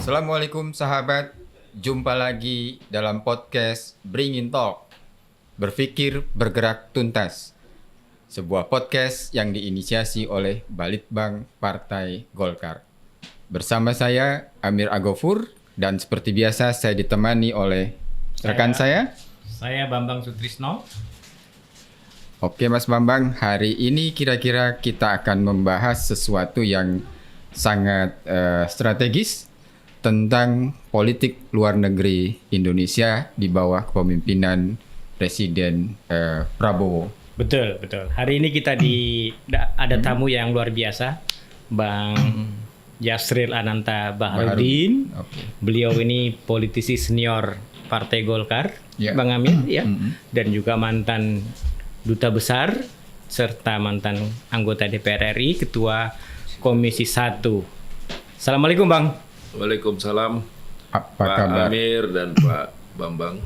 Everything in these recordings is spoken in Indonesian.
Assalamualaikum sahabat, jumpa lagi dalam podcast Bring in Talk, berpikir bergerak tuntas. Sebuah podcast yang diinisiasi oleh Balitbang Partai Golkar. Bersama saya Amir Agofur dan seperti biasa saya ditemani oleh rekan saya. Saya Bambang Sutrisno. Oke Mas Bambang, hari ini kira-kira kita akan membahas sesuatu yang sangat strategis tentang politik luar negeri Indonesia di bawah kepemimpinan Presiden Prabowo. Betul. Hari ini kita ada tamu yang luar biasa, Bang Yasril Ananta Baharudin. Okay. Beliau ini politisi senior Partai Golkar, Yeah. Bang Amir, ya, dan juga mantan duta besar serta mantan anggota DPR RI, Ketua Komisi 1. Assalamualaikum, Bang. Waalaikumsalam, Apa Pak kabar? Amir dan Pak Bambang.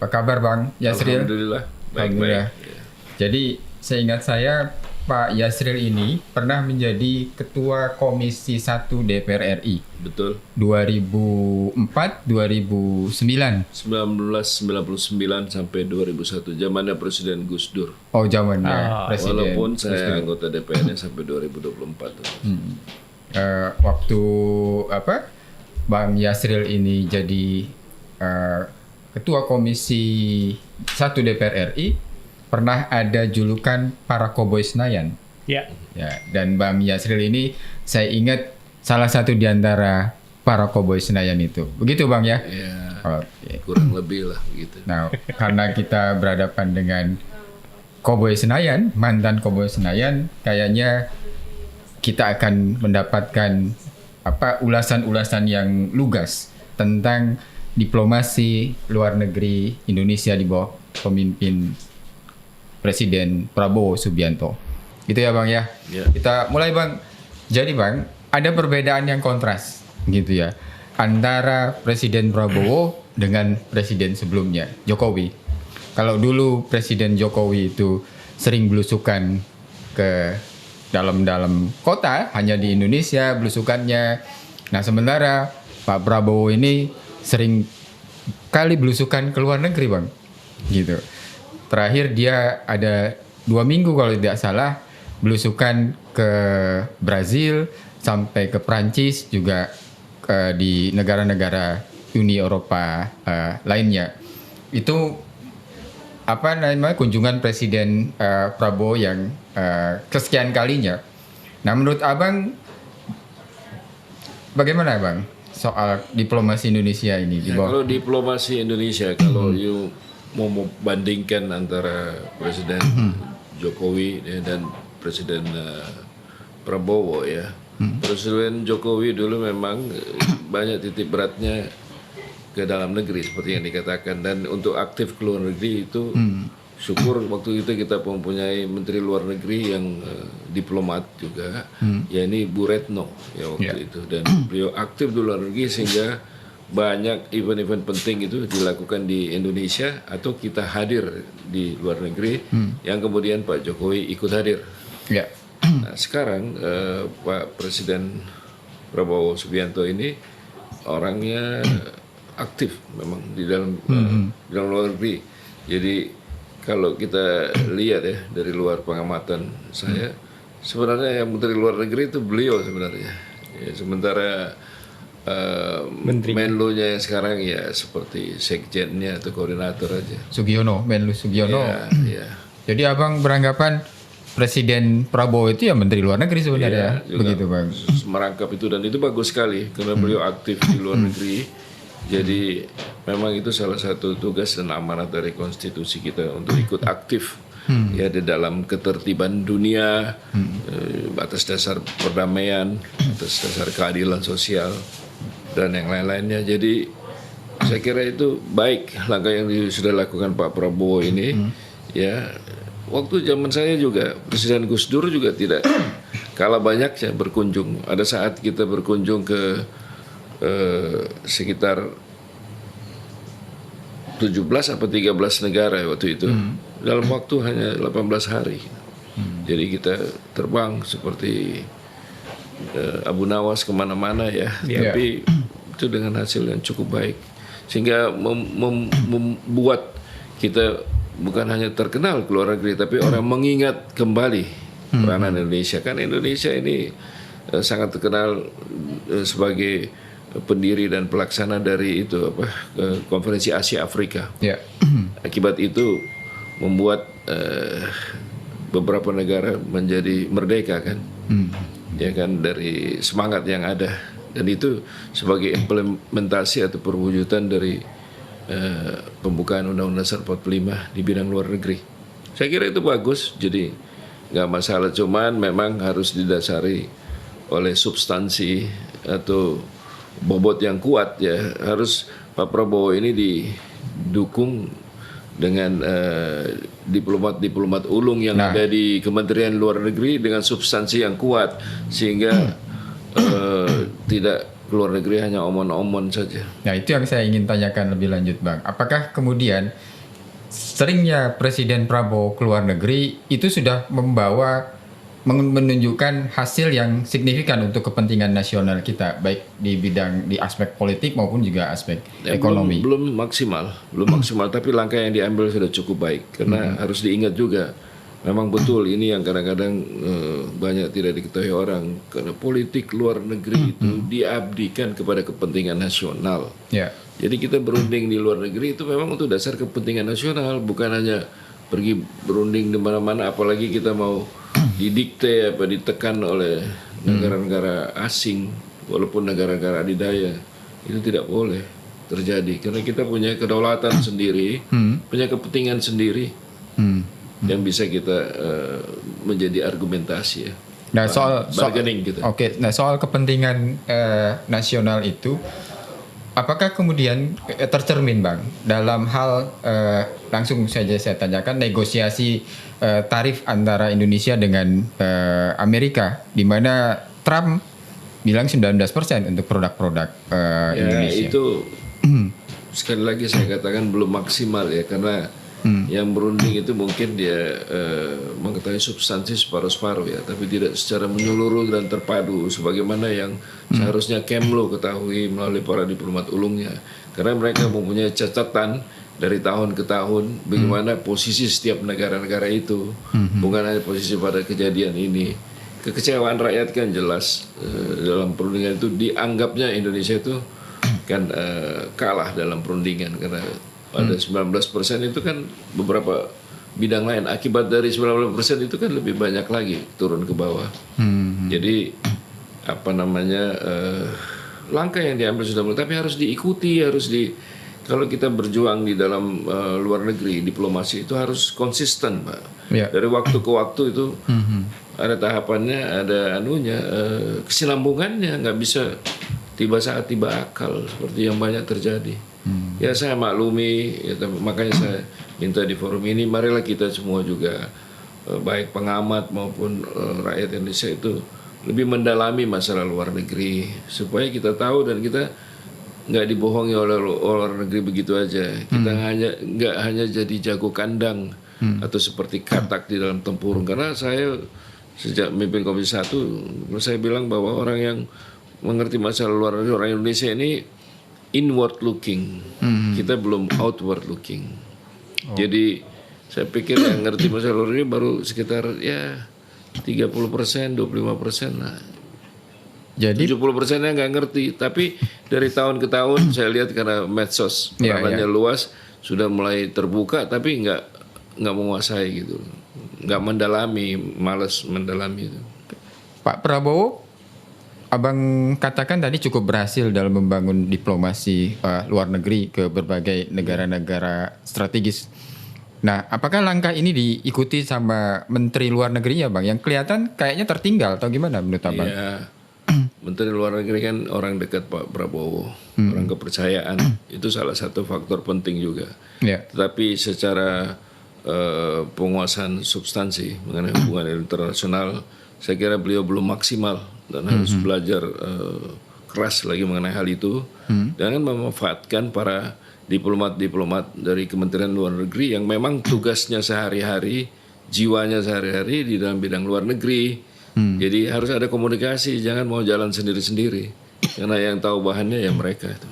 Apa kabar Bang Yasril? Alhamdulillah, Alhamdulillah. baik-baik. Ya. Jadi seingat saya Pak Yasril ini pernah menjadi Ketua Komisi 1 DPR RI Betul. 2004-2009. 1999 sampai 2001, zamannya Presiden Gus Dur. Oh zamannya Presiden. Walaupun saya anggota DPR-nya sampai 2024. Waktu Bang Yasril ini jadi Ketua Komisi 1 DPR RI, pernah ada julukan para koboi Senayan. Ya. Ya, dan Bang Yasril ini saya ingat salah satu di antara para koboi Senayan itu. Begitu Bang ya? Ya, Oke. kurang lebih lah begitu. Nah, karena kita berhadapan dengan koboi Senayan, mantan koboi Senayan, kayaknya kita akan mendapatkan ulasan-ulasan yang lugas tentang diplomasi luar negeri Indonesia di bawah pemimpin Presiden Prabowo Subianto. Gitu ya Bang ya. Ya. Kita mulai Bang. Jadi Bang, ada perbedaan yang kontras gitu ya antara Presiden Prabowo dengan presiden sebelumnya, Jokowi. Kalau dulu Presiden Jokowi itu sering belusukan ke dalam kota, hanya di Indonesia belusukannya. Nah, sementara Pak Prabowo ini sering kali belusukan ke luar negeri, Bang. Gitu. Terakhir dia ada 2 minggu kalau tidak salah belusukan ke Brazil sampai ke Prancis, juga di negara-negara Uni Eropa lainnya. Itu kunjungan Presiden Prabowo yang kesekian kalinya. Nah, menurut Abang bagaimana Bang soal diplomasi Indonesia ini di Ya, bawah? kalau diplomasi Indonesia, kalau you mau membandingkan antara Presiden Jokowi dan Presiden Prabowo ya. Presiden Jokowi dulu memang banyak titik beratnya ke dalam negeri seperti yang dikatakan, dan untuk aktif ke luar negeri itu syukur waktu itu kita mempunyai Menteri Luar Negeri yang diplomat juga, ya ini Bu Retno ya waktu itu, dan beliau aktif di luar negeri sehingga banyak event-event penting itu dilakukan di Indonesia atau kita hadir di luar negeri yang kemudian Pak Jokowi ikut hadir. Ya. Nah, sekarang Pak Presiden Prabowo Subianto ini orangnya aktif memang di dalam luar negeri. Jadi kalau kita lihat ya dari luar pengamatan saya, sebenarnya yang Menteri Luar Negeri itu beliau sebenarnya. Ya, sementara Menlo-nya yang sekarang ya seperti sekjennya atau koordinator aja. Menlu Sugiono. Ya. Jadi Abang beranggapan Presiden Prabowo itu ya Menteri Luar Negeri sebenarnya, juga begitu Bang. merangkap itu, dan itu bagus sekali karena beliau aktif di luar negeri. Jadi memang itu salah satu tugas dan amanat dari konstitusi kita untuk ikut aktif ya di dalam ketertiban dunia, atas dasar perdamaian, atas dasar keadilan sosial dan yang lain-lainnya. Jadi saya kira itu baik langkah yang sudah dilakukan Pak Prabowo ini. Ya, waktu zaman saya juga Presiden Gus Dur juga tidak kalah banyaknya berkunjung. Ada saat kita berkunjung ke sekitar 17 atau 13 negara waktu itu dalam waktu hanya 18 hari. Jadi kita terbang seperti Abu Nawas kemana-mana ya, Iya. tapi itu dengan hasil yang cukup baik, sehingga membuat kita bukan hanya terkenal ke luar negeri, tapi orang mengingat kembali peranan Indonesia. Kan Indonesia ini sangat terkenal sebagai pendiri dan pelaksana dari itu konferensi Asia Afrika. Ya. Akibat itu membuat beberapa negara menjadi merdeka kan, ya kan, dari semangat yang ada, dan itu sebagai implementasi atau perwujudan dari pembukaan Undang-Undang Dasar 45 di bidang luar negeri. Saya kira itu bagus, jadi nggak masalah, cuman memang harus didasari oleh substansi atau bobot yang kuat ya. Harus Pak Prabowo ini didukung dengan diplomat ulung yang ada di Kementerian Luar Negeri dengan substansi yang kuat, sehingga tidak keluar negeri hanya omon-omon saja. Nah, itu yang saya ingin tanyakan lebih lanjut, Bang. Apakah kemudian seringnya Presiden Prabowo keluar negeri itu sudah menunjukkan hasil yang signifikan untuk kepentingan nasional kita, baik di aspek politik maupun juga aspek ekonomi? Belum maksimal, tapi langkah yang diambil sudah cukup baik, karena harus diingat juga, memang betul ini yang kadang-kadang banyak tidak diketahui orang, karena politik luar negeri itu diabdikan kepada kepentingan nasional. Ya. Jadi kita berunding di luar negeri itu memang untuk dasar kepentingan nasional, bukan hanya pergi berunding di mana-mana, apalagi kita mau didikte ditekan oleh negara-negara asing, walaupun negara-negara adidaya. Itu tidak boleh terjadi, karena kita punya kedaulatan sendiri, punya kepentingan sendiri yang bisa kita menjadi argumentasi ya. Nah, soal bargaining gitu. Oke, nah soal kepentingan nasional itu, apakah kemudian tercermin, Bang, dalam hal langsung saja saya tanyakan negosiasi tarif antara Indonesia dengan Amerika, di mana Trump bilang 19% untuk produk-produk Indonesia. Itu sekali lagi saya katakan belum maksimal ya, karena yang berunding itu mungkin dia mengetahui substansi separuh-separuh ya, tapi tidak secara menyeluruh dan terpadu sebagaimana yang seharusnya Kemlu ketahui melalui para diplomat ulungnya, karena mereka mempunyai catatan dari tahun ke tahun bagaimana posisi setiap negara-negara itu, bukan hanya posisi pada kejadian ini. Kekecewaan rakyat kan jelas dalam perundingan itu, dianggapnya Indonesia itu kan kalah dalam perundingan, karena ada 19% itu kan beberapa bidang lain. Akibat dari 19% itu kan lebih banyak lagi turun ke bawah. Jadi langkah yang diambil sudah mulai, tapi harus diikuti, kalau kita berjuang di dalam luar negeri, diplomasi itu harus konsisten, Pak. Ya. Dari waktu ke waktu itu ada tahapannya, ada kesinambungannya, nggak bisa tiba saat tiba akal seperti yang banyak terjadi. Ya saya maklumi, ya, makanya saya minta di forum ini, marilah kita semua juga baik pengamat maupun rakyat Indonesia itu lebih mendalami masalah luar negeri, supaya kita tahu dan kita nggak dibohongi oleh luar negeri begitu aja. Kita nggak hanya jadi jago kandang atau seperti katak di dalam tempurung. Karena saya sejak memimpin Komisi 1, saya bilang bahwa orang yang mengerti masalah luar negeri, orang Indonesia ini inward looking, kita belum outward looking. Jadi saya pikir yang ngerti masalah luar negeri baru sekitar ya 30%, 25% lah. Jadi 70%-nya nggak ngerti, tapi dari tahun ke tahun saya lihat karena medsos ranahnya luas, sudah mulai terbuka, tapi nggak menguasai gitu, nggak mendalami, malas mendalami itu. Pak Prabowo, Abang katakan tadi cukup berhasil dalam membangun diplomasi luar negeri ke berbagai negara-negara strategis. Nah, apakah langkah ini diikuti sama Menteri Luar Negerinya, Bang? Yang kelihatan kayaknya tertinggal atau gimana menurut Abang? Ya, Menteri Luar Negeri kan orang dekat Pak Prabowo, orang kepercayaan, itu salah satu faktor penting juga. Ya. Tetapi secara penguasaan substansi mengenai hubungan internasional, saya kira beliau belum maksimal dan harus belajar keras lagi mengenai hal itu, dan memanfaatkan para diplomat-diplomat dari Kementerian Luar Negeri yang memang tugasnya sehari-hari, jiwanya sehari-hari di dalam bidang luar negeri, Jadi harus ada komunikasi, jangan mau jalan sendiri-sendiri. Karena yang tahu bahannya ya mereka itu.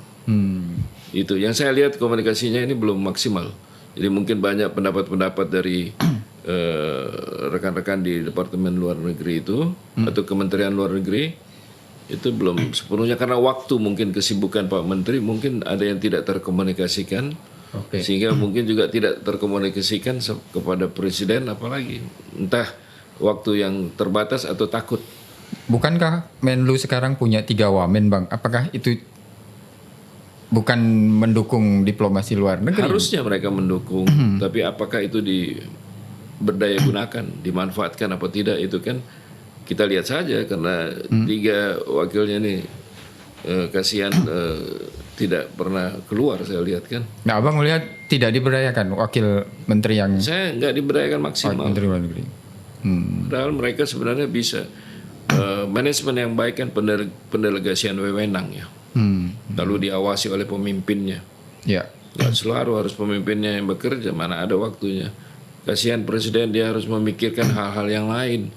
Itu yang saya lihat komunikasinya ini belum maksimal. Jadi mungkin banyak pendapat-pendapat dari rekan-rekan di Departemen Luar Negeri itu atau Kementerian Luar Negeri itu belum sepenuhnya karena waktu, mungkin kesibukan Pak Menteri, mungkin ada yang tidak terkomunikasikan. Sehingga mungkin juga tidak terkomunikasikan kepada Presiden, apalagi entah waktu yang terbatas atau takut. Bukankah Menlu sekarang punya 3 wamen, Bang? Apakah itu bukan mendukung diplomasi luar negeri? Harusnya mereka mendukung, tapi apakah itu berdaya gunakan, dimanfaatkan apa tidak, itu kan kita lihat saja. Karena 3 wakilnya nih kasihan tidak pernah keluar, saya lihat kan. Nah, Abang melihat tidak diberdayakan wakil menteri yang Saya nggak diberdayakan maksimal. menteri luar negeri. Padahal mereka sebenarnya bisa. Manajemen yang baik kan pendelegasian wewenang ya. Lalu diawasi oleh pemimpinnya. Ya. Nggak selalu harus pemimpinnya yang bekerja, mana ada waktunya. Kasihan Presiden, dia harus memikirkan hal-hal yang lain.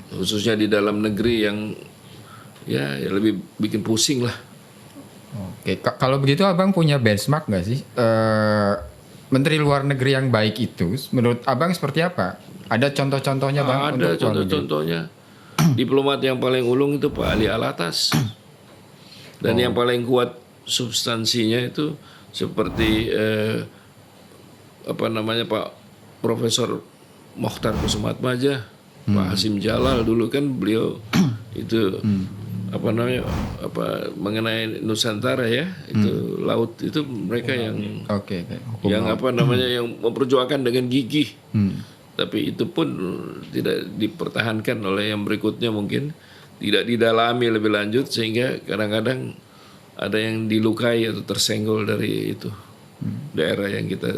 Khususnya di dalam negeri yang ya lebih bikin pusing lah. Oke, kalau begitu Abang punya benchmark nggak sih? Menteri luar negeri yang baik itu menurut Abang seperti apa? Ada contoh-contohnya, Bang? Ada untuk luar negeri? contoh-contohnya. Diplomat yang paling ulung itu Pak Ali Alatas. Dan yang paling kuat substansinya itu seperti Pak Profesor Mokhtar Kusumatmaja, Pak Hasim Jalal dulu kan beliau itu mengenai Nusantara ya, itu laut itu mereka yang yang memperjuangkan dengan gigih. Tapi itu pun tidak dipertahankan oleh yang berikutnya, mungkin tidak didalami lebih lanjut, sehingga kadang-kadang ada yang dilukai atau tersenggol dari itu daerah yang kita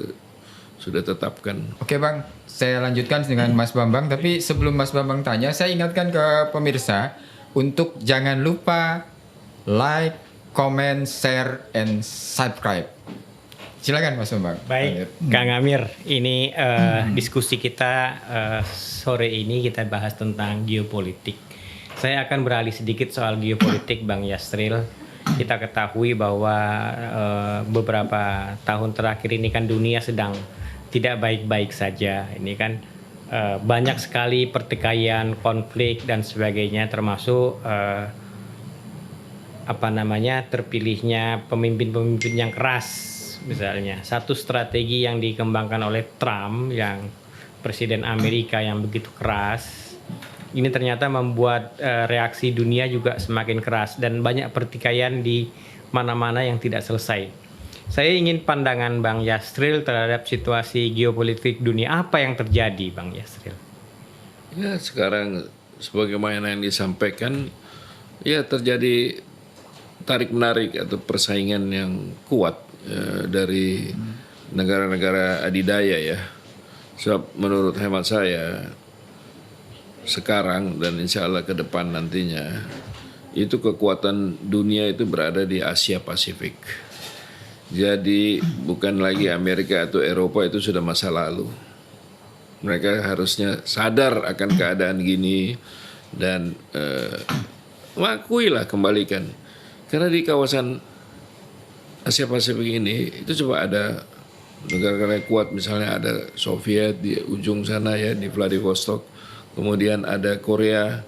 sudah tetapkan. Oke, Bang, saya lanjutkan dengan Mas Bambang. Tapi sebelum Mas Bambang tanya, saya ingatkan ke pemirsa untuk jangan lupa like, comment, share, and subscribe. Silakan Mas Bambang. Baik, Kang Amir, ini diskusi kita sore ini kita bahas tentang geopolitik. Saya akan beralih sedikit soal geopolitik, Bang Yasril. Kita ketahui bahwa beberapa tahun terakhir ini kan dunia sedang tidak baik-baik saja. Ini kan banyak sekali pertikaian, konflik dan sebagainya, termasuk terpilihnya pemimpin-pemimpin yang keras. Misalnya, satu strategi yang dikembangkan oleh Trump, yang presiden Amerika yang begitu keras, ini ternyata membuat reaksi dunia juga semakin keras dan banyak pertikaian di mana-mana yang tidak selesai. Saya ingin pandangan Bang Yasril terhadap situasi geopolitik dunia. Apa yang terjadi, Bang Yasril? Ya, sekarang sebagaimana yang disampaikan, ya terjadi tarik-menarik atau persaingan yang kuat dari negara-negara adidaya ya. Sebab menurut hemat saya sekarang dan insya Allah ke depan nantinya itu kekuatan dunia itu berada di Asia Pasifik. Jadi bukan lagi Amerika atau Eropa, itu sudah masa lalu. Mereka harusnya sadar akan keadaan gini dan mengakuilah, kembalikan. Karena di kawasan Asia Pasifik ini itu coba ada negara-negara kuat, misalnya ada Soviet di ujung sana ya, di Vladivostok, kemudian ada Korea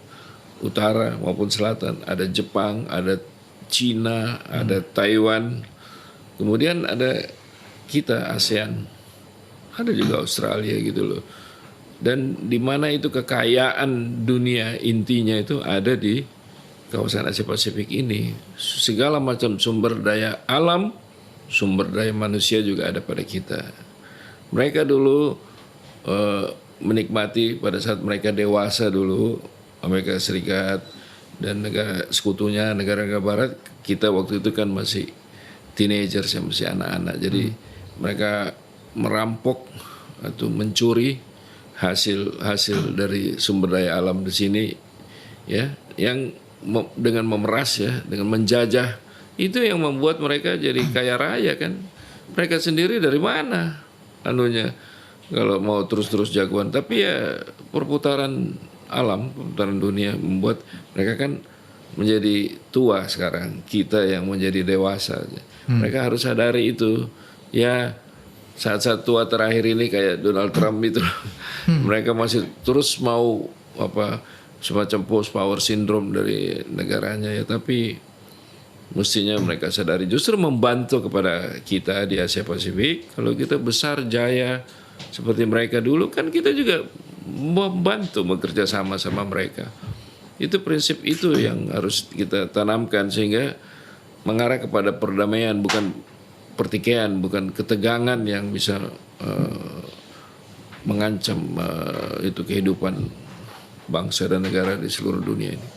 Utara maupun Selatan, ada Jepang, ada Cina, ada Taiwan, kemudian ada kita ASEAN, ada juga Australia gitu loh. Dan di mana itu kekayaan dunia intinya itu ada di kawasan Asia Pasifik ini. Segala macam sumber daya alam, sumber daya manusia juga ada pada kita. Mereka dulu menikmati pada saat mereka dewasa dulu, Amerika Serikat dan negara sekutunya, negara-negara barat, kita waktu itu kan masih teenagers, ya, masih anak-anak. Jadi mereka merampok atau mencuri hasil dari sumber daya alam di sini ya, yang dengan memeras ya, dengan menjajah, itu yang membuat mereka jadi kaya raya kan. Mereka sendiri dari mana anunya kalau mau terus-terus jagoan, tapi ya perputaran alam, perputaran dunia membuat mereka kan menjadi tua sekarang, kita yang menjadi dewasa. Mereka harus sadari itu. Ya, saat-saat tua terakhir ini kayak Donald Trump itu, mereka masih terus mau semacam post power syndrome dari negaranya ya, tapi mestinya mereka sadari justru membantu kepada kita di Asia Pasifik. Kalau kita besar jaya seperti mereka dulu, kan kita juga membantu bekerja sama mereka. Itu prinsip itu yang harus kita tanamkan sehingga mengarah kepada perdamaian, bukan pertikaian, bukan ketegangan yang bisa mengancam itu kehidupan bangsa dan negara di seluruh dunia ini.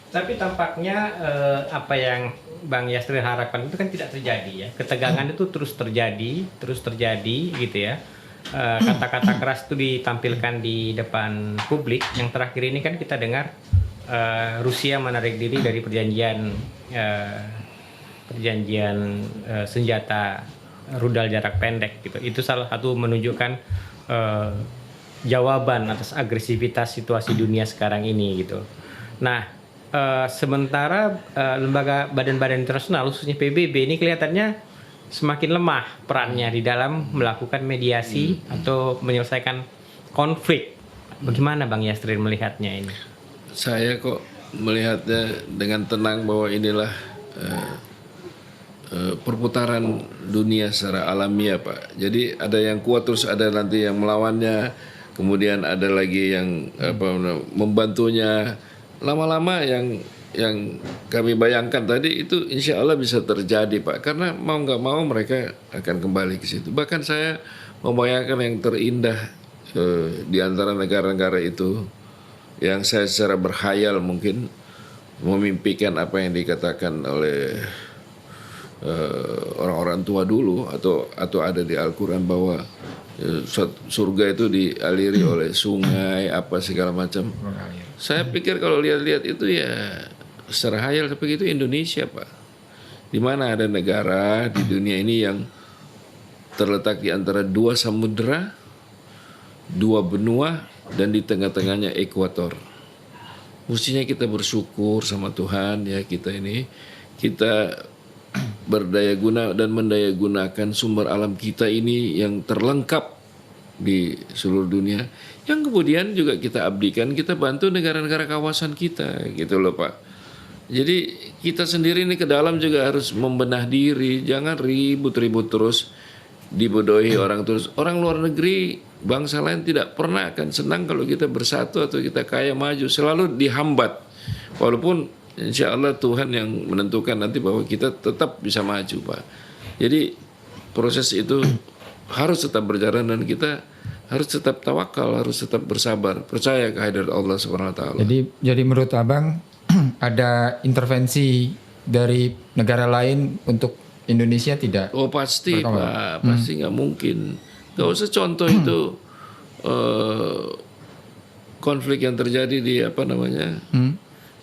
Tapi tampaknya apa yang Bang Yasril harapkan itu kan tidak terjadi ya. Ketegangan itu terus terjadi gitu ya. Kata-kata keras itu ditampilkan di depan publik. Yang terakhir ini kan kita dengar Rusia menarik diri dari perjanjian senjata rudal jarak pendek gitu. Itu salah satu menunjukkan jawaban atas agresivitas situasi dunia sekarang ini gitu. Nah, sementara lembaga badan-badan internasional khususnya PBB ini kelihatannya semakin lemah perannya di dalam melakukan mediasi atau menyelesaikan konflik. Bagaimana Bang Yasril melihatnya ini? Saya kok melihatnya dengan tenang bahwa inilah perputaran dunia secara alamiah, Pak. Jadi ada yang kuat terus ada nanti yang melawannya, kemudian ada lagi yang membantunya. Lama-lama yang kami bayangkan tadi itu insya Allah bisa terjadi, Pak. Karena mau nggak mau mereka akan kembali ke situ. Bahkan saya membayangkan yang terindah di antara negara-negara itu, yang saya secara berkhayal mungkin memimpikan apa yang dikatakan oleh orang-orang tua dulu atau ada di Al-Quran bahwa surga itu dialiri oleh sungai apa segala macam. Saya pikir kalau lihat-lihat itu ya secara khayal seperti itu Indonesia, Pak. Di mana ada negara di dunia ini yang terletak di antara dua samudera, dua benua, dan di tengah-tengahnya ekuator. Mestinya kita bersyukur sama Tuhan ya, kita berdaya guna dan mendaya gunakan sumber alam kita ini yang terlengkap di seluruh dunia, yang kemudian juga kita abdikan, kita bantu negara-negara kawasan kita gitu loh, Pak. Jadi kita sendiri ini ke dalam juga harus membenah diri, jangan ribut-ribut terus, dibodohi orang terus. Orang luar negeri, bangsa lain tidak pernah akan senang kalau kita bersatu atau kita kaya maju, selalu dihambat. Walaupun insya Allah Tuhan yang menentukan nanti bahwa kita tetap bisa maju, Pak. Jadi proses itu harus tetap berjalan dan kita harus tetap tawakal, harus tetap bersabar, percaya kehadirat Allah Subhanahu wa taala. Jadi menurut Abang ada intervensi dari negara lain untuk Indonesia tidak? Oh pasti, Pak, pasti nggak mungkin. Gak usah contoh itu konflik yang terjadi di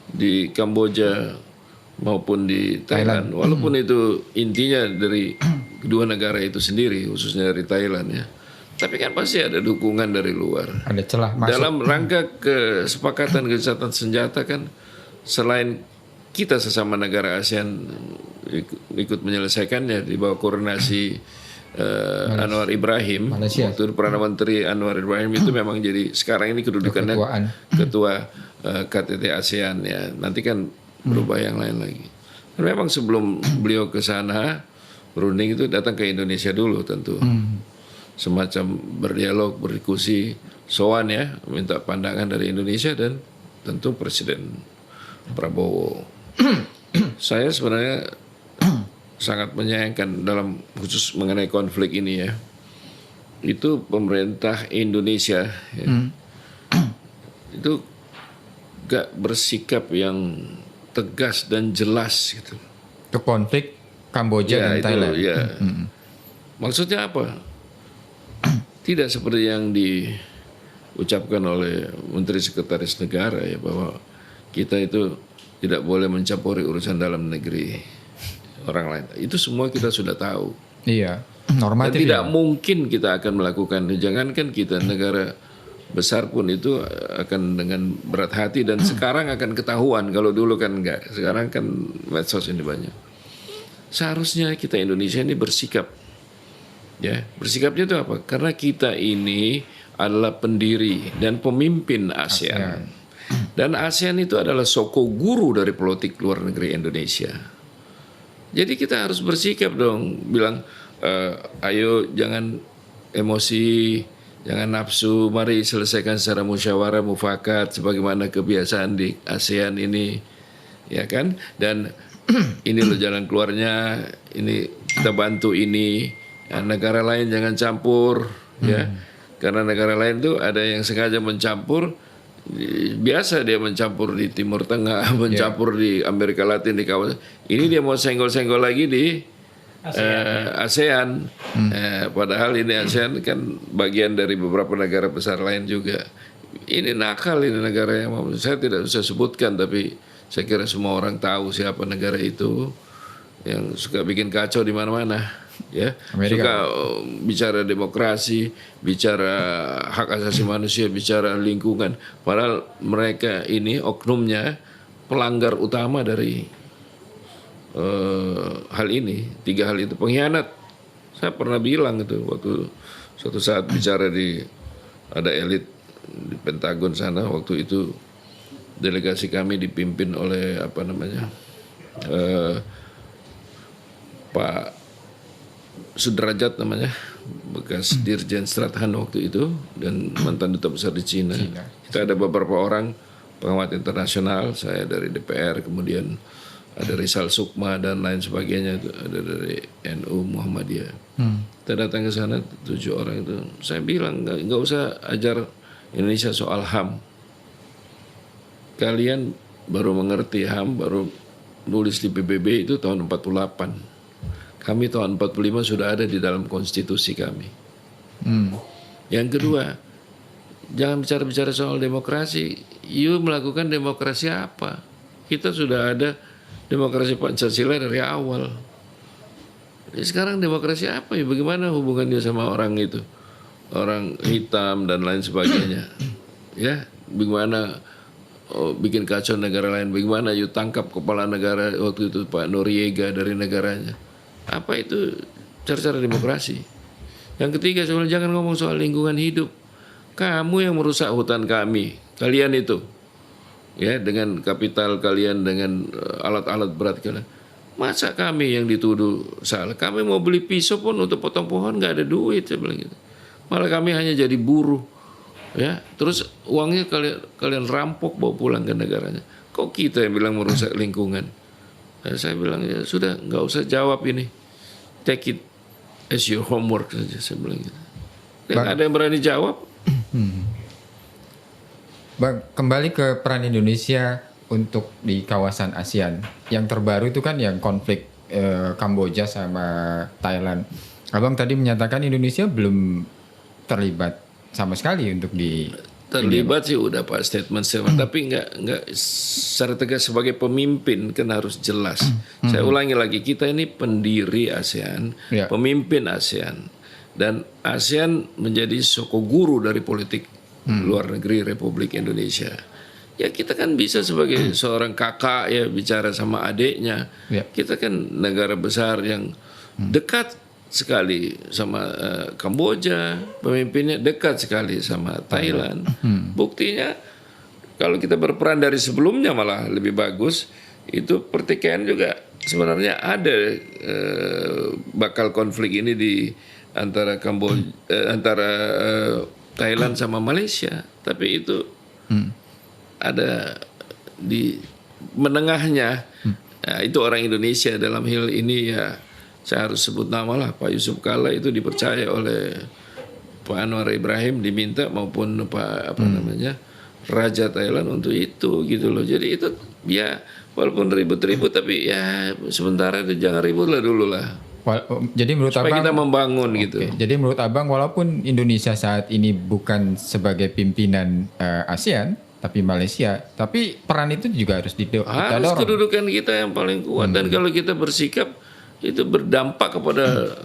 di Kamboja maupun di Thailand. Walaupun itu intinya dari kedua negara itu sendiri, khususnya dari Thailand ya. Tapi kan pasti ada dukungan dari luar. Ada celah masuk. Dalam rangka kesepakatan gencatan senjata kan, selain kita sesama negara ASEAN ikut menyelesaikannya di bawah koordinasi Anwar Ibrahim, Malaysia. waktu Perdana Menteri Anwar Ibrahim itu memang jadi sekarang ini kedudukannya ketua KTT ASEAN ya. Nanti kan berubah yang lain lagi. Dan memang sebelum beliau ke sana berunding itu datang ke Indonesia dulu tentu. Semacam berdialog, berdiskusi, sowan ya, minta pandangan dari Indonesia dan tentu Presiden Prabowo. Saya sebenarnya sangat menyayangkan dalam khusus mengenai konflik ini ya. Itu pemerintah Indonesia ya, itu gak bersikap yang tegas dan jelas gitu. Untuk konflik Kamboja dan Thailand. Ya. Maksudnya apa? Tidak seperti yang diucapkan oleh Menteri Sekretaris Negara ya, bahwa kita itu tidak boleh mencampuri urusan dalam negeri orang lain. Itu semua kita sudah tahu. Iya, normatif. Dan tidak mungkin kita akan melakukan. Jangankan kita negara besar pun itu akan dengan berat hati dan sekarang akan ketahuan. Kalau dulu kan enggak, sekarang kan medsos ini banyak. Seharusnya kita Indonesia ini bersikap, ya bersikapnya itu apa? Karena kita ini adalah pendiri dan pemimpin ASEAN. Dan ASEAN itu adalah soko guru dari politik luar negeri Indonesia. Jadi kita harus bersikap dong, bilang ayo jangan emosi, jangan nafsu, mari selesaikan secara musyawarah mufakat sebagaimana kebiasaan di ASEAN ini, ya kan? Dan ini loh jalan keluarnya, ini kita bantu ini. Ya, negara lain jangan campur, ya. Karena negara lain tuh ada yang sengaja mencampur, biasa dia mencampur di Timur Tengah, mencampur di Amerika Latin, di kawasan. Ini dia mau senggol-senggol lagi di ASEAN. Padahal ini ASEAN kan bagian dari beberapa negara besar lain juga. Ini nakal, ini negara yang saya tidak bisa sebutkan, tapi saya kira semua orang tahu siapa negara itu yang suka bikin kacau di mana-mana, ya. Amerika. Suka bicara demokrasi, bicara hak asasi manusia, bicara lingkungan. Padahal mereka ini oknumnya pelanggar utama dari hal ini, 3 hal itu, pengkhianat. Saya pernah bilang itu waktu suatu saat bicara ada elit di Pentagon sana, waktu itu delegasi kami dipimpin oleh Pak Sudrajat namanya, bekas Dirjen Strathan waktu itu dan mantan duta besar di Cina. Kita ada beberapa orang pengamat internasional, saya dari DPR, kemudian ada Rizal Sukma dan lain sebagainya, itu ada dari NU Muhammadiyah. Kita datang ke sana 7 orang itu. Saya bilang nggak usah ajar Indonesia soal HAM. Kalian baru mengerti HAM, baru nulis di PBB itu tahun 48. Kami tahun 45 sudah ada di dalam konstitusi kami. Yang kedua, jangan bicara-bicara soal demokrasi. You melakukan demokrasi apa? Kita sudah ada demokrasi Pancasila dari awal. Jadi sekarang demokrasi apa ya? Bagaimana hubungannya sama orang itu? Orang hitam dan lain sebagainya. Ya, bagaimana bikin kacau negara lain? Bagaimana you tangkap kepala negara waktu itu Pak Noriega dari negaranya? Apa itu cara-cara demokrasi? Yang ketiga, soal jangan ngomong soal lingkungan hidup. Kamu yang merusak hutan kami, kalian itu, ya, dengan kapital kalian, dengan alat-alat berat kalian. Masa kami yang dituduh salah? Kami mau beli pisau pun untuk potong pohon nggak ada duit, saya bilang gitu. Malah kami hanya jadi buruh, ya. Terus uangnya kalian rampok bawa pulang ke negaranya. Kok kita yang bilang merusak lingkungan? Saya bilang ya sudah, nggak usah jawab ini, take it as your homework saja, saya bilang gitu. Dan ada yang berani jawab. Bang, kembali ke peran Indonesia untuk di kawasan ASEAN. Yang terbaru itu kan yang konflik Kamboja sama Thailand. Abang tadi menyatakan Indonesia belum terlibat sama sekali untuk terlibat sih udah Pak statement, tapi nggak secara tegas sebagai pemimpin kan harus jelas. Saya ulangi lagi, kita ini pendiri ASEAN, pemimpin ASEAN, dan ASEAN menjadi soko guru dari politik luar negeri Republik Indonesia. Ya kita kan bisa sebagai seorang kakak ya bicara sama adiknya. Kita kan negara besar yang dekat sekali sama Kamboja, pemimpinnya dekat sekali sama Thailand. Buktinya kalau kita berperan dari sebelumnya malah lebih bagus. Itu pertikaian juga sebenarnya ada bakal konflik ini di antara antara Thailand sama Malaysia, tapi itu ada di menengahnya. Nah, itu orang Indonesia dalam hal ini ya. Saya harus sebut nama lah, Pak Yusuf Kalla itu dipercaya oleh Pak Anwar Ibrahim, diminta maupun Pak Raja Thailand untuk itu gitu loh. Jadi itu ya walaupun ribut-ribut tapi ya sementara itu jangan ribut lah dulu lah. Jadi menurut supaya Abang kita membangun gitu. Jadi menurut Abang walaupun Indonesia saat ini bukan sebagai pimpinan ASEAN tapi Malaysia, tapi peran itu juga harus kita harus dorong. Kedudukan kita yang paling kuat dan kalau kita bersikap itu berdampak kepada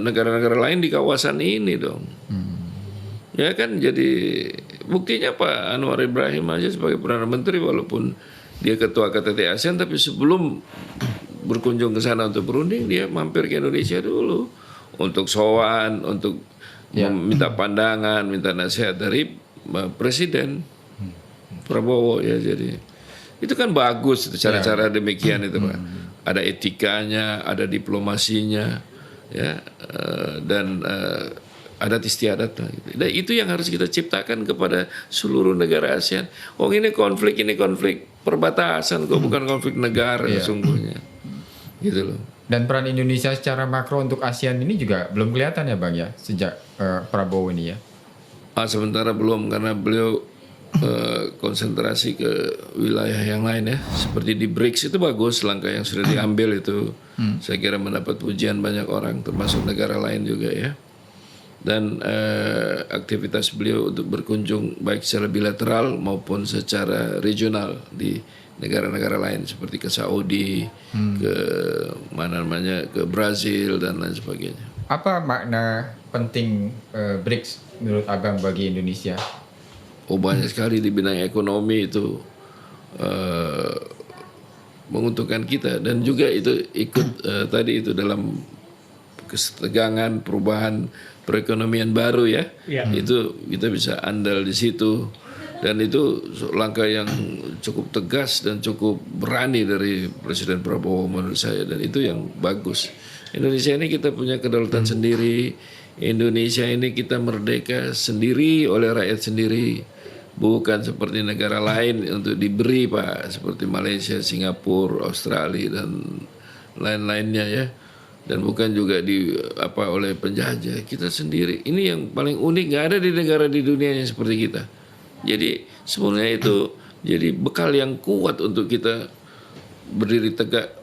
negara-negara lain di kawasan ini dong. Ya kan jadi buktinya Pak Anwar Ibrahim aja sebagai Perdana Menteri walaupun dia ketua KTT ASEAN, tapi sebelum berkunjung ke sana untuk berunding dia mampir ke Indonesia dulu untuk sowan, untuk minta pandangan, minta nasihat dari Presiden Prabowo ya. Jadi itu kan bagus itu cara-cara demikian itu Pak. Ada etikanya, ada diplomasinya ya, dan adat istiadat lah gitu. Dan itu yang harus kita ciptakan kepada seluruh negara ASEAN. Oh ini konflik perbatasan kok, bukan konflik negara sesungguhnya. Gitu loh. Dan peran Indonesia secara makro untuk ASEAN ini juga belum kelihatan ya Bang ya sejak Prabowo ini ya. Sementara belum, karena beliau konsentrasi ke wilayah yang lain ya. Seperti di BRICS itu bagus langkah yang sudah diambil itu. Saya kira mendapat pujian banyak orang termasuk negara lain juga ya. Dan aktivitas beliau untuk berkunjung baik secara bilateral maupun secara regional di negara-negara lain seperti ke Saudi, ke ke Brazil dan lain sebagainya. Apa makna penting BRICS menurut Abang bagi Indonesia? Oh banyak sekali di bidang ekonomi itu menguntungkan kita, dan juga itu ikut tadi itu dalam kesetegangan perubahan perekonomian baru ya. Itu kita bisa andal di situ, dan itu langkah yang cukup tegas dan cukup berani dari Presiden Prabowo menurut saya, dan itu yang bagus. Indonesia ini kita punya kedaulatan sendiri. Indonesia ini kita merdeka sendiri oleh rakyat sendiri, bukan seperti negara lain untuk diberi Pak, seperti Malaysia, Singapura, Australia dan lain-lainnya ya. Dan bukan juga oleh penjajah. Kita sendiri. Ini yang paling unik, nggak ada di negara di dunia yang seperti kita. Jadi sebenarnya itu jadi bekal yang kuat untuk kita berdiri tegak,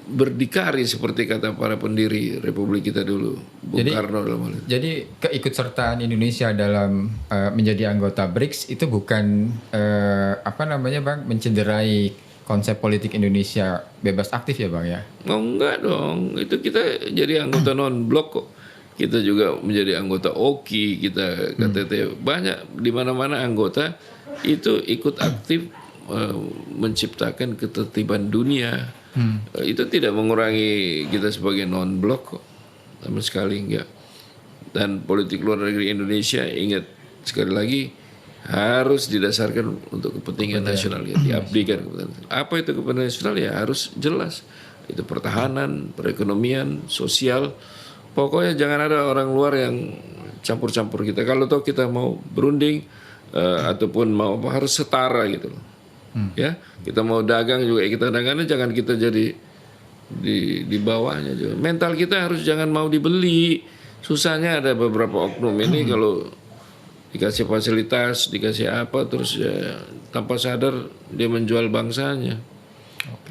berdikari seperti kata para pendiri Republik kita dulu, Bung Karno dalam hal itu. Jadi keikutsertaan Indonesia dalam menjadi anggota BRICS itu bukan Bang, mencederai konsep politik Indonesia bebas aktif ya Bang ya? Oh enggak dong, itu kita jadi anggota non-blok kok. Kita juga menjadi anggota OKI, kita KTT, banyak di mana-mana anggota itu ikut aktif menciptakan ketertiban dunia. Itu tidak mengurangi kita sebagai non-blok kok, sama sekali enggak. Dan politik luar negeri Indonesia, ingat sekali lagi, harus didasarkan untuk kepentingan nasional ya, diabdikan kepentingan. Apa itu kepentingan nasional ya harus jelas. Itu pertahanan, perekonomian, sosial. Pokoknya jangan ada orang luar yang campur-campur kita. Kalau toh kita mau berunding ataupun mau apa, harus setara gitu loh. Ya, kita mau dagang juga kita dagangnya jangan kita jadi di bawahnya juga. Mental kita harus jangan mau dibeli. Susahnya ada beberapa oknum ini kalau dikasih fasilitas, dikasih apa, terus ya tanpa sadar dia menjual bangsanya.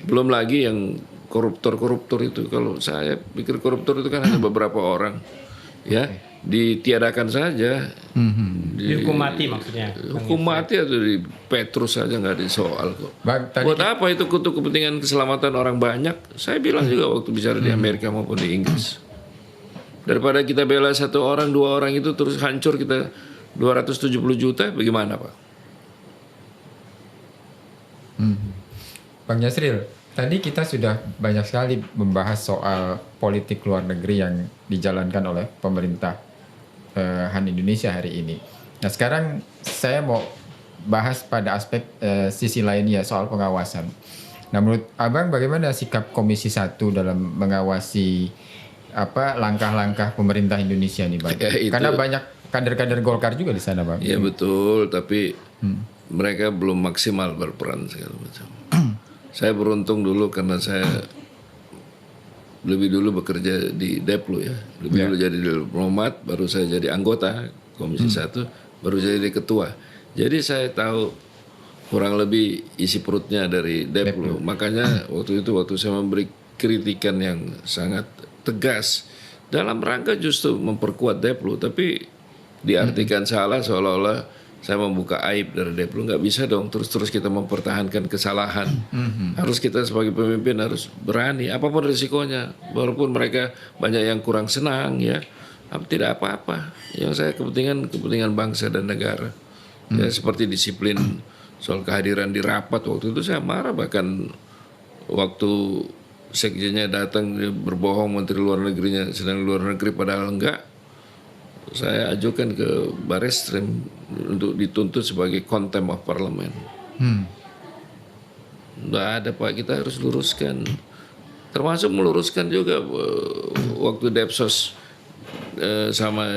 Belum lagi yang koruptor itu. Kalau saya pikir koruptor itu kan hanya beberapa orang, ya ditiadakan saja. Dihukum mati maksudnya. Hukum mati atau di Petrus saja nggak ada soal kok. Bang, buat apa itu untuk kepentingan keselamatan orang banyak? Saya bilang juga waktu bicara di Amerika maupun di Inggris. Daripada kita bela satu orang, dua orang itu terus hancur kita 270 juta, bagaimana Pak? Bang Yasril, tadi kita sudah banyak sekali membahas soal politik luar negeri yang dijalankan oleh pemerintahan Indonesia hari ini. Nah sekarang saya mau bahas pada aspek sisi lainnya soal pengawasan. Nah menurut Abang bagaimana sikap Komisi 1 dalam mengawasi langkah-langkah pemerintah Indonesia nih Bang? Ya, karena banyak kader-kader Golkar juga di sana Bang. Iya betul, tapi mereka belum maksimal berperan segala macam. Saya beruntung dulu karena saya lebih dulu bekerja di Deplu ya. Lebih dulu jadi diplomat, baru saya jadi anggota Komisi 1, baru jadi ketua. Jadi saya tahu kurang lebih isi perutnya dari Deplu. Makanya waktu saya memberi kritikan yang sangat tegas dalam rangka justru memperkuat Deplu, tapi diartikan salah seolah-olah saya membuka aib dari Deplu. Nggak bisa dong terus kita mempertahankan kesalahan. Harus kita sebagai pemimpin harus berani apapun risikonya, walaupun mereka banyak yang kurang senang ya, tidak apa-apa. Yang saya kepentingan bangsa dan negara. Ya seperti disiplin soal kehadiran di rapat waktu itu saya marah, bahkan waktu sekjennya datang dia berbohong menteri luar negerinya sedang luar negeri padahal enggak. Saya ajukan ke Barreskrim untuk dituntut sebagai contempt of parliament. Nggak ada Pak, kita harus luruskan. Termasuk meluruskan juga waktu Depsos sama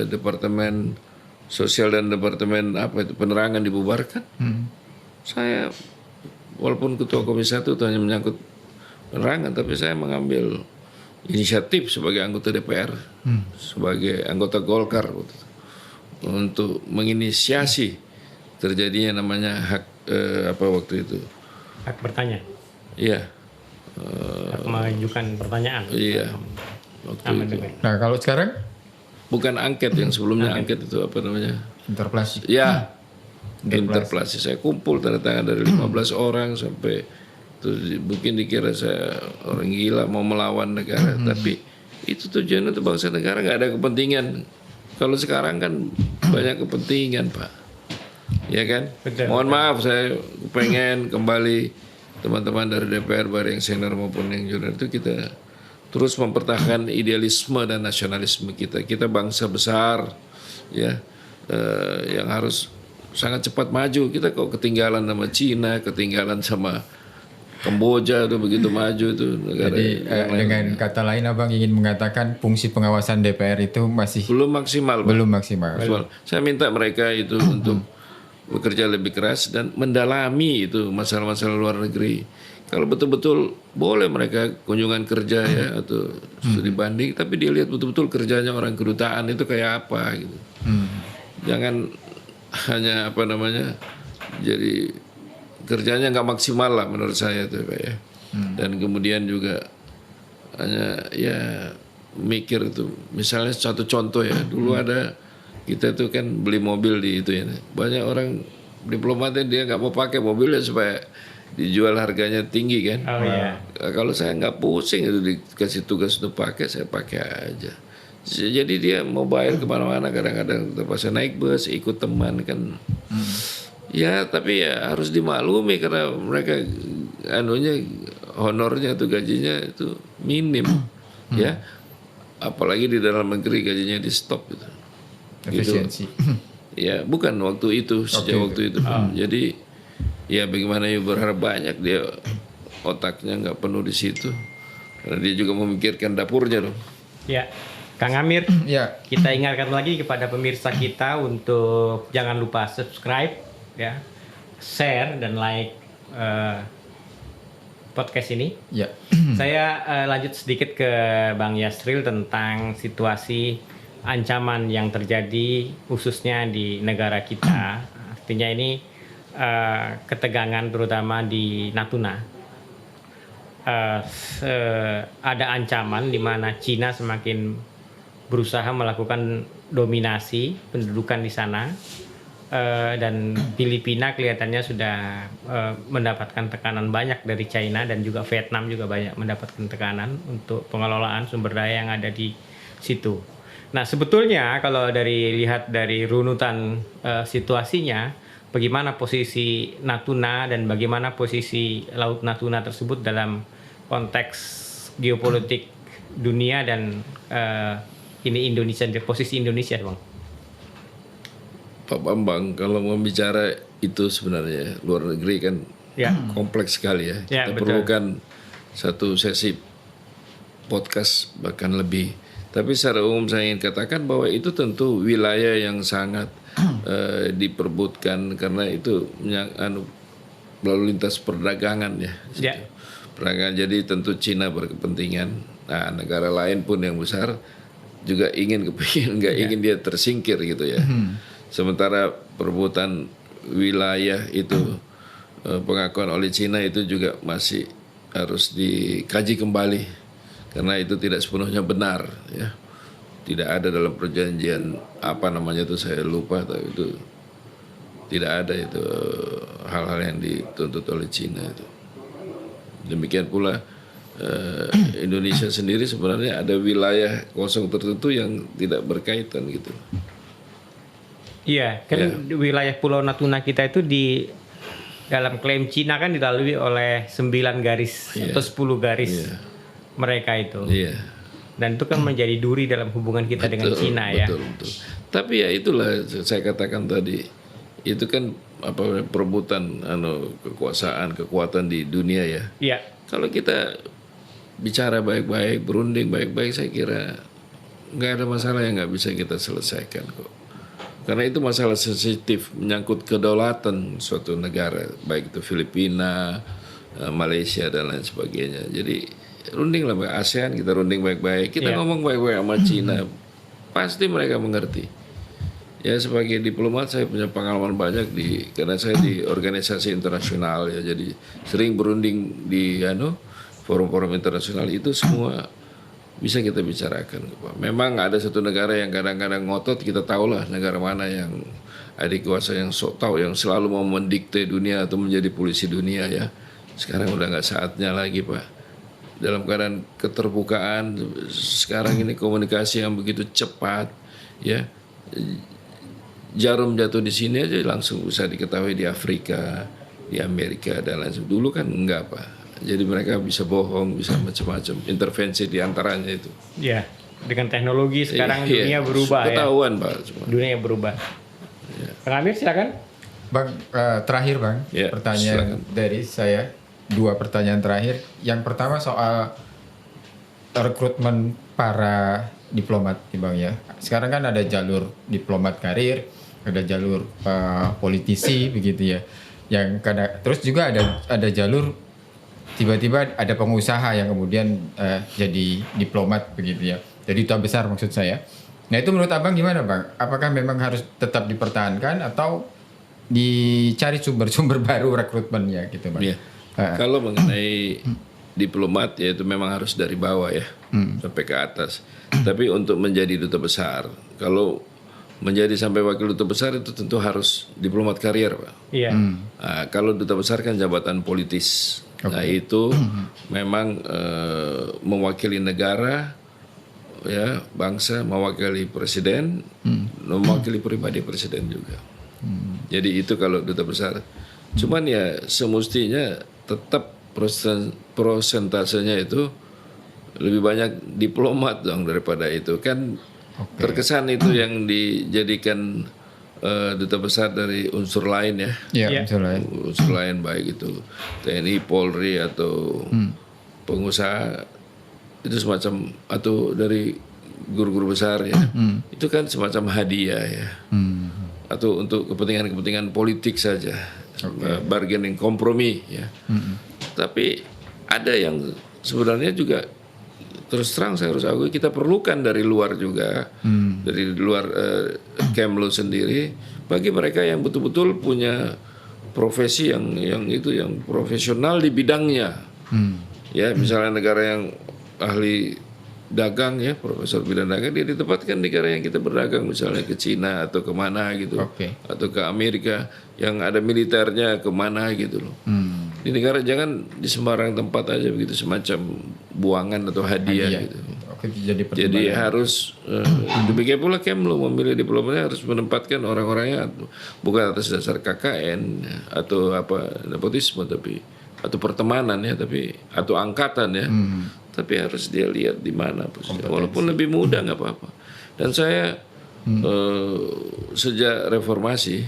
Departemen Sosial dan Departemen Penerangan dibubarkan. Saya walaupun ketua Komisi 1 itu hanya menyangkut penerangan, tapi saya mengambil inisiatif sebagai anggota DPR, sebagai anggota Golkar untuk menginisiasi terjadinya namanya hak waktu itu. Hak bertanya. Iya. Hak mengajukan pertanyaan. Iya. Waktu itu. Nah kalau sekarang Bukan angket, yang sebelumnya angket itu apa namanya? interpelasi. Ya. Interpelasi. Saya kumpul tanda tangan dari 15 orang sampai itu mungkin dikira saya orang gila mau melawan negara, tapi itu tujuannya untuk bangsa negara, nggak ada kepentingan. Kalau sekarang kan banyak kepentingan Pak, ya kan? Betul, Mohon maaf, saya pengen kembali teman-teman dari DPR baik yang senior maupun yang junior itu kita terus mempertahankan idealisme dan nasionalisme kita. Kita bangsa besar, ya, yang harus sangat cepat maju. Kita kok ketinggalan sama Cina, ketinggalan sama Kamboja itu begitu maju itu negara. Jadi dengan kata lain Abang ingin mengatakan fungsi pengawasan DPR itu masih belum maksimal. Pak. belum maksimal. Saya minta mereka itu untuk bekerja lebih keras dan mendalami itu masalah-masalah luar negeri. Kalau betul-betul boleh mereka kunjungan kerja ya atau studi banding, tapi dia lihat betul-betul kerjanya orang kedutaan itu kayak apa gitu. Jangan hanya jadi kerjanya nggak maksimal lah menurut saya tuh Pak ya. Dan kemudian juga hanya ya mikir itu. Misalnya satu contoh ya, dulu ada kita tuh kan beli mobil di itu ya. Banyak orang diplomatnya dia nggak mau pakai mobilnya supaya dijual harganya tinggi kan. Oh iya. Kalau saya nggak pusing itu dikasih tugas untuk pakai, saya pakai aja. Jadi dia mau bayar kemana-mana, kadang-kadang terpaksa naik bus, ikut teman kan. Ya tapi ya harus dimaklumi karena mereka honornya itu gajinya itu minim, ya. Apalagi di dalam negeri gajinya di stop gitu. Efisiensi. Ya bukan waktu itu, sejak waktu itu. Jadi ya bagaimana ya berharap banyak dia otaknya nggak penuh di situ. Karena dia juga memikirkan dapurnya dong. Ya, Kang Amir, Ya, kita ingatkan lagi kepada pemirsa kita untuk jangan lupa subscribe, ya, share dan like podcast ini. ya. Saya lanjut sedikit ke Bang Yasril tentang situasi ancaman yang terjadi khususnya di negara kita. Artinya ini ketegangan terutama di Natuna. Ada ancaman di mana Cina semakin berusaha melakukan dominasi pendudukan di sana, dan Filipina kelihatannya sudah mendapatkan tekanan banyak dari China, dan juga Vietnam juga banyak mendapatkan tekanan untuk pengelolaan sumber daya yang ada di situ. Nah sebetulnya kalau lihat dari runutan situasinya, bagaimana posisi Natuna dan bagaimana posisi Laut Natuna tersebut dalam konteks geopolitik dunia dan ini Indonesia, posisi Indonesia, Bang. Pak Bambang, kalau mau bicara itu sebenarnya luar negeri kan kompleks sekali ya. Ya, Kita betul. perlukan satu sesi podcast bahkan lebih. Tapi secara umum saya ingin katakan bahwa itu tentu wilayah yang sangat diperbutkan karena itu lalu lintas perdagangan ya. Ya. Perdagangan, jadi tentu Cina berkepentingan. Nah negara lain pun yang besar juga ingin dia tersingkir gitu ya. Sementara perebutan wilayah itu pengakuan oleh Cina itu juga masih harus dikaji kembali karena itu tidak sepenuhnya benar ya. Tidak ada dalam perjanjian apa namanya itu saya lupa, tapi itu tidak ada itu hal-hal yang dituntut oleh Cina itu. Demikian pula Indonesia sendiri sebenarnya ada wilayah kosong tertentu yang tidak berkaitan gitu. Iya, kan wilayah Pulau Natuna kita itu di dalam klaim Cina kan dilalui oleh 9 garis atau 10 garis mereka itu. Iya. Dan itu kan menjadi duri dalam hubungan kita dengan Cina ya. Betul. Tapi ya itulah saya katakan tadi, itu kan perebutan kekuatan di dunia ya. Iya. Kalau kita bicara baik-baik, berunding baik-baik, saya kira nggak ada masalah yang nggak bisa kita selesaikan kok. Karena itu masalah sensitif, menyangkut kedaulatan suatu negara, baik itu Filipina, Malaysia dan lain sebagainya. Jadi runding lah ASEAN, kita runding baik-baik, kita ngomong baik-baik sama Cina, pasti mereka mengerti. Ya sebagai diplomat saya punya pengalaman banyak karena saya di organisasi internasional ya, jadi sering berunding di forum-forum internasional, itu semua bisa kita bicarakan. Memang ada satu negara yang kadang-kadang ngotot, kita tahulah negara mana yang adik kuasa yang sok tahu, yang selalu mau mendikte dunia atau menjadi polisi dunia ya. Sekarang udah nggak saatnya lagi Pak. Dalam keadaan keterbukaan sekarang ini, komunikasi yang begitu cepat ya, jarum jatuh di sini aja langsung bisa diketahui di Afrika, di Amerika dan lain sebagainya. Dulu kan enggak Pak, jadi mereka bisa bohong, bisa macam-macam, intervensi di antaranya itu. Ya, dengan teknologi sekarang dunia berubah ketahuan, Pak. Dunia berubah. Kang Amir silakan. Bang, terakhir Bang, pertanyaan silakan dari saya. 2 pertanyaan terakhir. Yang pertama soal rekrutmen para diplomat nih Bang ya. Sekarang kan ada jalur diplomat karir, ada jalur politisi begitu ya. Yang terus juga ada jalur tiba-tiba ada pengusaha yang kemudian jadi diplomat begitu ya. Jadi duta besar maksud saya. Nah itu menurut Abang gimana Bang? Apakah memang harus tetap dipertahankan atau dicari sumber-sumber baru rekrutmennya gitu Bang? Yeah. Kalau mengenai diplomat ya itu memang harus dari bawah ya sampai ke atas. Tapi untuk menjadi duta besar, kalau menjadi sampai wakil duta besar itu tentu harus diplomat karier Pak. Iya. Nah, kalau duta besar kan jabatan politis. Nah itu memang mewakili negara ya, bangsa, mewakili presiden, mewakili pribadi presiden juga. Jadi itu kalau duta besar. Cuman ya semestinya tetap prosentasenya itu lebih banyak diplomat dong daripada itu kan. Terkesan itu yang dijadikan duta besar dari unsur lain ya. Unsur lain baik itu TNI, Polri atau pengusaha itu semacam, atau dari guru-guru besar ya. Itu kan semacam hadiah ya. Atau untuk kepentingan politik saja. Bargaining, kompromi ya. Tapi ada yang sebenarnya juga terus terang saya harus akui kita perlukan dari luar juga, dari luar Kemlu sendiri, bagi mereka yang betul-betul punya profesi yang profesional di bidangnya. Ya misalnya negara yang ahli dagang ya, profesor bidang dagang, dia ditempatkan di negara yang kita berdagang, misalnya ke Cina atau kemana gitu, atau ke Amerika yang ada militernya kemana gitu loh. Di negara jangan di sembarang tempat aja begitu, semacam buangan atau hadiah gitu. Jadi harus demikian pula Kemlu memilih diplomatnya harus menempatkan orang-orangnya bukan atas dasar KKN atau nepotisme, tapi atau pertemanan ya, tapi atau angkatan ya. Tapi harus dia lihat di mana posisinya. Walaupun lebih muda nggak apa-apa. Dan saya sejak reformasi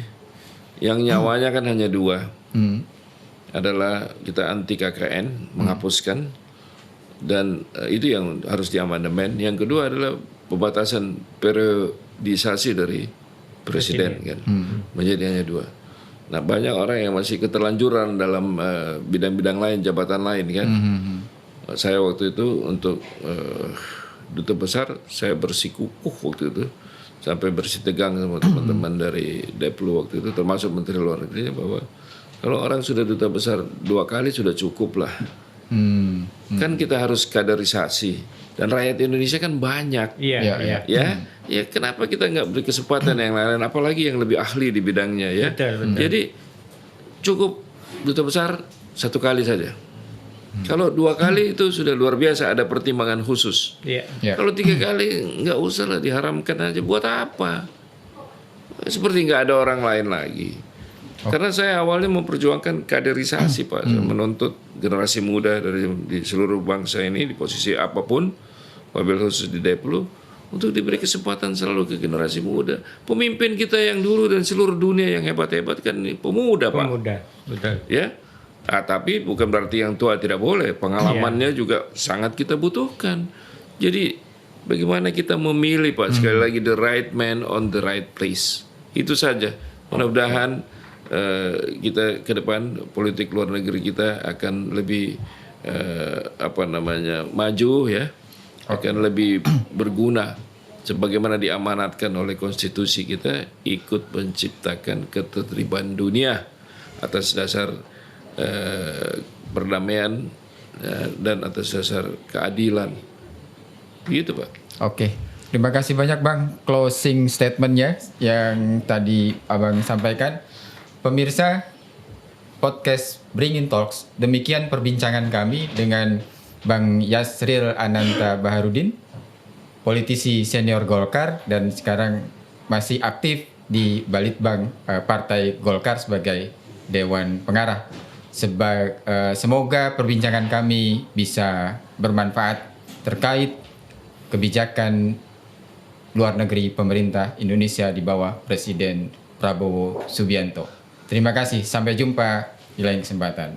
yang nyawanya kan hanya 2, adalah kita anti KKN, menghapuskan, dan itu yang harus diamandemen. Yang kedua adalah pembatasan periodisasi dari presiden kan, menjadi hanya 2. Nah banyak orang yang masih keterlanjuran dalam bidang-bidang lain, jabatan lain kan. Saya waktu itu untuk duta besar saya bersikukuh waktu itu, sampai bersitegang sama teman-teman dari Deplu waktu itu, termasuk Menteri Luar Negerinya, bahwa kalau orang sudah duta besar 2 kali sudah cukup lah. Kan kita harus kaderisasi, dan rakyat Indonesia kan banyak. Ya kenapa kita nggak beri kesempatan yang lain, apalagi yang lebih ahli di bidangnya ya. Betul. Jadi cukup duta besar 1 kali saja. Kalau 2 kali itu sudah luar biasa, ada pertimbangan khusus. Kalau 3 kali nggak usah lah, diharamkan aja. Buat apa? seperti nggak ada orang lain lagi. Karena saya awalnya memperjuangkan kaderisasi Pak, saya menuntut generasi muda di seluruh bangsa ini di posisi apapun, wabil khusus di Deplu, untuk diberi kesempatan selalu ke generasi muda. Pemimpin kita yang dulu dan seluruh dunia yang hebat-hebat kan ini pemuda Pak. Pemuda, betul. Ya, tapi bukan berarti yang tua tidak boleh. Pengalamannya juga sangat kita butuhkan. Jadi bagaimana kita memilih Pak, sekali lagi the right man on the right place. Itu saja. Mudah-mudahan kita ke depan politik luar negeri kita akan lebih maju ya, akan lebih berguna sebagaimana diamanatkan oleh konstitusi kita, ikut menciptakan ketertiban dunia atas dasar perdamaian dan atas dasar keadilan. Begitu Pak. Oke. Terima kasih banyak Bang closing statementnya yang tadi Abang sampaikan. Pemirsa podcast Bring In Talks, demikian perbincangan kami dengan Bang Yasril Ananta Baharudin, politisi senior Golkar dan sekarang masih aktif di Balitbang Partai Golkar sebagai Dewan Pengarah. Semoga perbincangan kami bisa bermanfaat terkait kebijakan luar negeri pemerintah Indonesia di bawah Presiden Prabowo Subianto. Terima kasih, sampai jumpa di lain kesempatan.